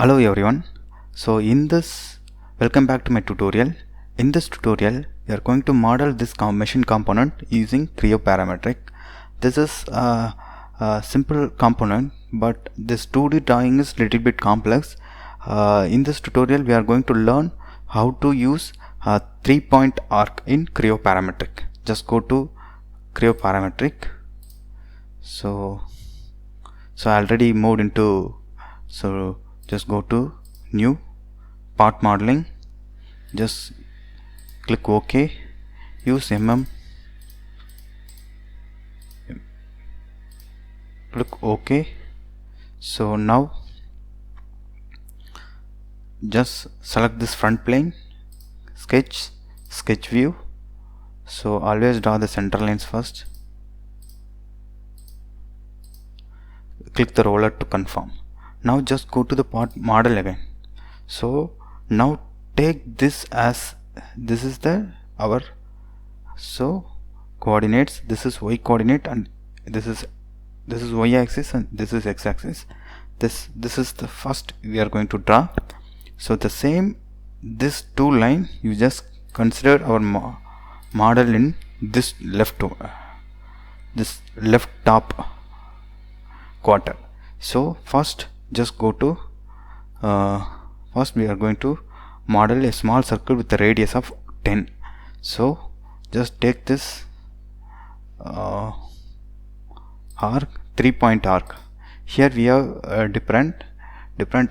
Hello everyone. Welcome back to my tutorial. In this tutorial, we are going to model this machine component using Creo Parametric. This is a simple component, but this 2D drawing is little bit complex. In this tutorial, we are going to learn how to use a 3-point arc in Creo Parametric. Just go to Creo Parametric. So I already moved into just go to new part modeling, just click OK, use click OK. So now just select this front plane, sketch view. So always draw the center lines first, click the roller to confirm. Now just go to the part model again. So now take this as this is our coordinates. This is y coordinate and this is y axis and this is x axis. This is the first we are going to draw. So the same this two line you just consider our model in this left top quarter. So first just go to first we are going to model a small circle with a radius of 10. So just take this arc, 3-point arc. Here we have a different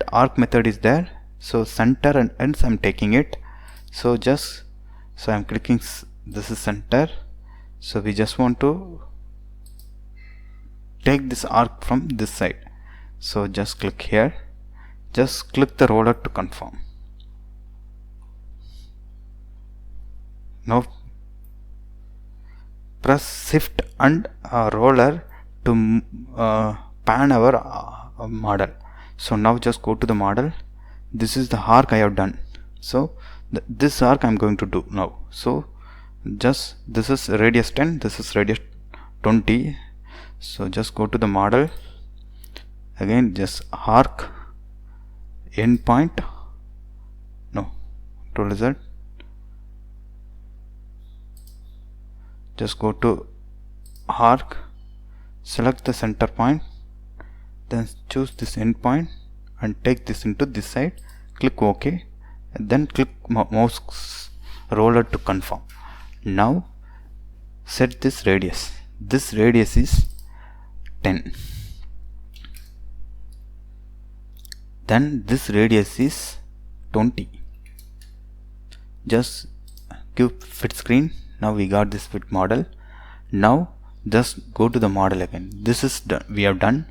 arc method is there. So center and ends I'm taking it. So I'm clicking, this is center. So we just want to take this arc from this side. So just click here, just click the roller to confirm. Now press shift and roller to pan our model. So now just go to the model. This is the arc I have done. So this arc I'm going to do now. So just this is radius 10, this is radius 20. So just go to the model again, just arc end point, no, Ctrl Z, just go to arc, select the center point, then choose this end point and take this into this side, click OK, and then click mouse roller to confirm. Now set this radius is 10. Then this radius is 20. Just give fit screen. Now we got this fit model. Now just go to the model again. This is done. We have done.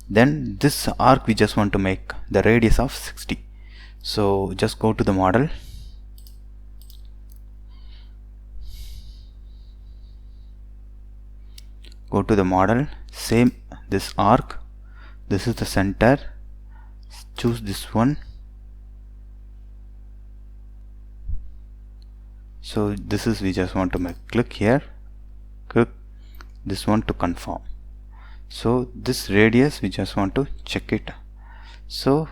Then this arc we just want to make the radius of 60. So just go to the model. Go to the model. Same this arc. This is the center. Choose this one. So this is we just want to make, click here, click this one to confirm. So this radius we just want to check it. So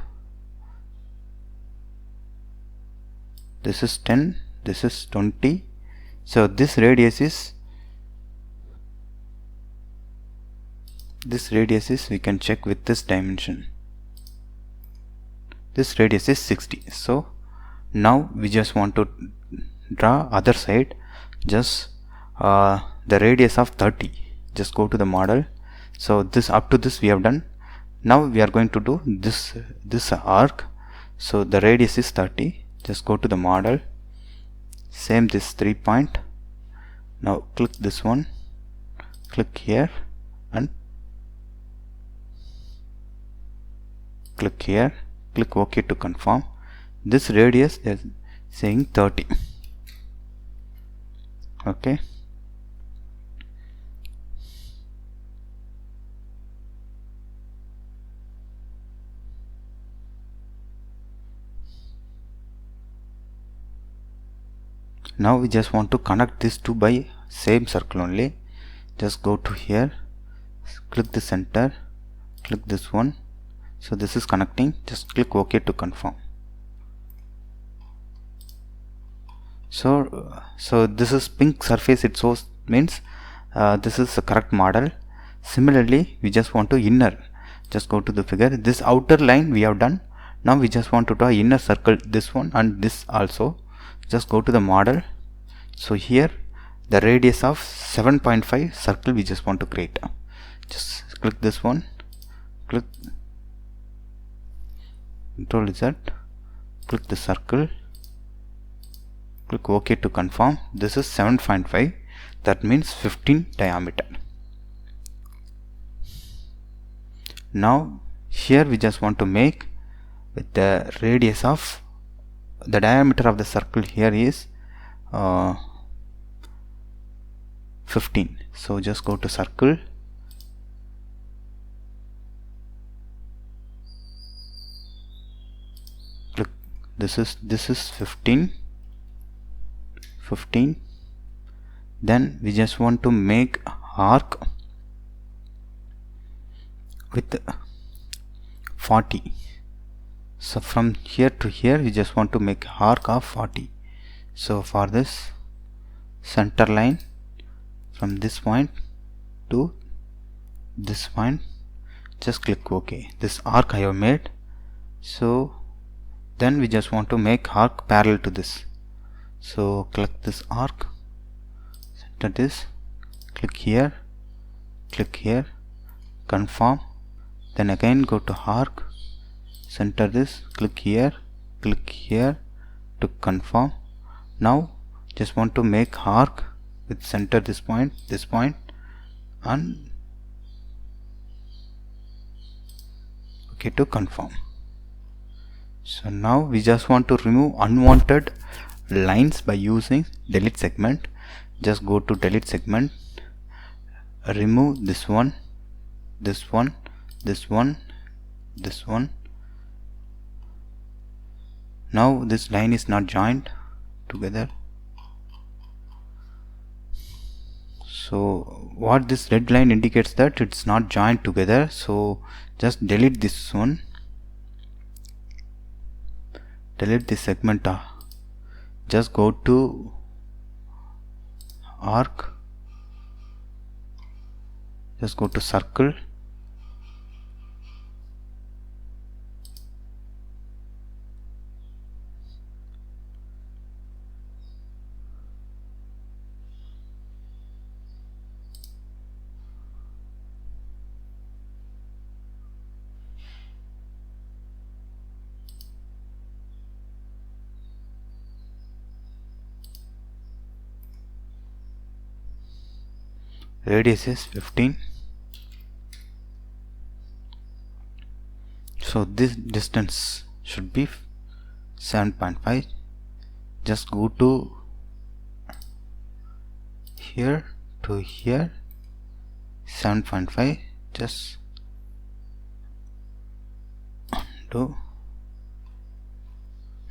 this is 10, this is 20. So this radius is we can check with this dimension. This radius is 60. So now we just want to draw other side, just the radius of 30. Just go to the model. So this up to this we have done. Now we are going to do this arc. So the radius is 30. Just go to the model. Same this 3-point. Now click this one. Click here and click here. Click OK to confirm. This radius is saying 30. Okay. Now we just want to connect these two by same circle only. Just go to here, click the center, click this one, So this is connecting. Just click OK to confirm. So this is pink surface it shows, means this is the correct model. Similarly, we just want to inner. Just go to the figure. This outer line we have done. Now we just want to draw inner circle, this one and this also. Just go to the model. So here the radius of 7.5 circle we just want to create. Just click this one, click Ctrl Z, click the circle, click OK to confirm. This is 7.5, that means 15 diameter. Now here we just want to make with the radius of the diameter of the circle here is 15. So just go to circle, click this is 15. Then we just want to make arc with 40. So from here to here we just want to make arc of 40. So for this, center line from this point to this point, just click OK. This arc I have made. So then we just want to make arc parallel to this. So click this arc, center this, click here, confirm. Then again go to arc, center this, click here to confirm. Now just want to make arc with center this point and OK to confirm. So now we just want to remove unwanted lines by using delete segment. Just go to delete segment, remove this one, Now this line is not joined together. So what this red line indicates that it's not joined together. So just delete this one, delete this segment. Just go to arc, just go to circle, radius is 15. So this distance should be 7.5. Just go to here to here, 7.5. just do.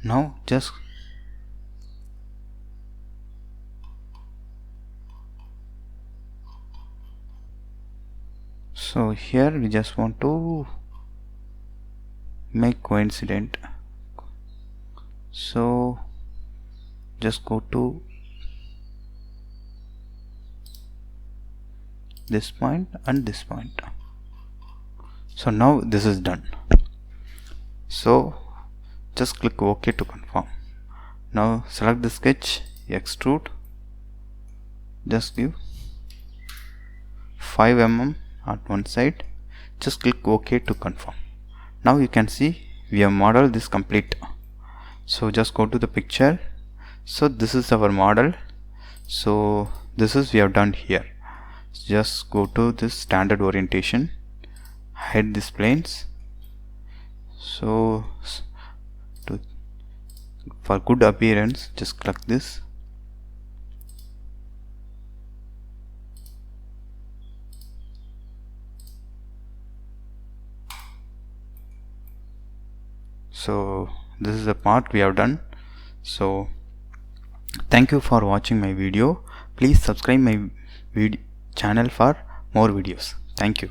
Now just so here we just want to make coincident. So just go to this point and this point. So now this is done. So just click OK to confirm. Now select the sketch, extrude, just give 5 mm at one side, just click OK to confirm. Now you can see we have modeled this complete. So just go to the picture. So this is our model. So this is we have done here. Just go to this standard orientation, hide these planes. So for good appearance, just click this. So this is the part we have done. So thank you for watching my video. Please subscribe my channel for more videos. Thank you.